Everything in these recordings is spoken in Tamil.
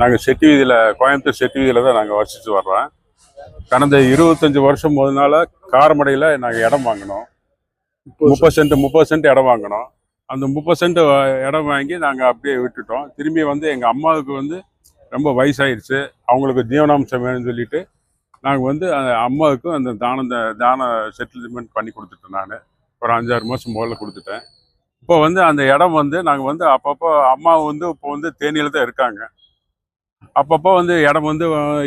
நாங்கள் செட்டி வீதியில் கோயம்புத்தூர் செட்டி வீதியில் தான் நாங்கள் வசித்து வர்றோம். கடந்த 25 வருஷம் முதனால காரமடையில் நாங்கள் இடம் வாங்கினோம். 30 சென்ட் இடம் வாங்கினோம். அந்த 30 சென்ட் இடம் வாங்கி நாங்கள் அப்படியே விட்டுட்டோம். திரும்பி எங்கள் அம்மாவுக்கு ரொம்ப வயசாயிருச்சு, அவங்களுக்கு ஜீவனாம்சம் வேணும்னு சொல்லிட்டு நாங்கள் அம்மாவுக்கும் அந்த தான செட்டில்மெண்ட் பண்ணி கொடுத்துட்டேன். நான் ஒரு 5-6 மாதம் முதல்ல கொடுத்துட்டேன். இப்போ அந்த இடம் நாங்கள் அப்பப்போ அம்மா இப்போ தேனியில் தான் இருக்காங்க. அப்பப்போ இடம்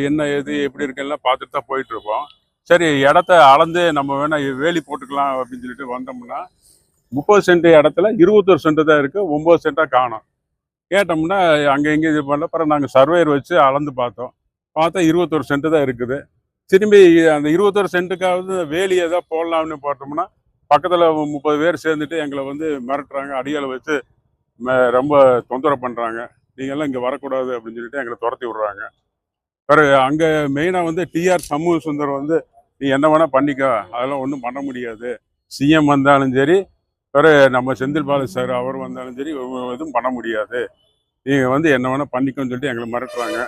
என்ன ஏது எப்படி இருக்குல்லாம் பார்த்துட்டு தான் போயிட்டு இருப்போம். சரி, இடத்த அளந்து நம்ம வேணா வேலி போட்டுக்கலாம் அப்படின்னு சொல்லிட்டு வந்தோம்னா 30 சென்ட் இடத்துல 21 சென்ட் தான் இருக்குது, 9 சென்ட்டாக காணும். கேட்டோம்னா அங்கே எங்கே இது பண்ணல. அப்புறம் நாங்கள் சர்வேயர் வச்சு அளந்து பார்த்தா 21 சென்ட் தான் இருக்குது. திரும்பி அந்த 21 சென்ட்டுக்காவது வேலி ஏதாவது போடலாம்னு போட்டோம்னா பக்கத்தில் 30 பேர் சேர்ந்துட்டு எங்களை மிரட்டுறாங்க, அடியாளை வச்சு ரொம்ப தொந்தரவு பண்ணுறாங்க. நீங்கள்லாம் இங்கே வரக்கூடாது அப்படின்னு சொல்லிட்டு எங்களை துரத்தி விட்றாங்க. பிறகு அங்கே மெயினாக டிஆர் சமூக சுந்தரம் நீ என்ன வேணால் பண்ணிக்கோ, அதெல்லாம் ஒன்றும் பண்ண முடியாது. சிஎம் வந்தாலும் சரி, பிறகு நம்ம செந்தில் பாலாஜி சார் அவர் வந்தாலும் சரி, எதுவும் பண்ண முடியாது. நீங்கள் என்ன வேணால் பண்ணிக்கோன்னு சொல்லிட்டு எங்களை மிரட்டுறாங்க.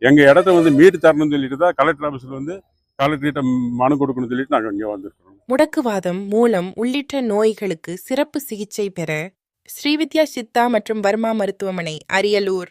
எங்கள் இடத்த மீட்டு தரணும்னு சொல்லிட்டு தான் கலெக்டர் ஆஃபீஸில் கலெக்டர்கிட்ட மனு கொடுக்கணும்னு சொல்லிட்டு நாங்கள் இங்கே வந்திருக்கிறோம். முடக்குவாதம், மூலம் உள்ளிட்ட நோய்களுக்கு சிறப்பு சிகிச்சை பெற ஸ்ரீவித்யா சித்தா மற்றும் வர்மா மருத்துவமனை, அரியலூர்.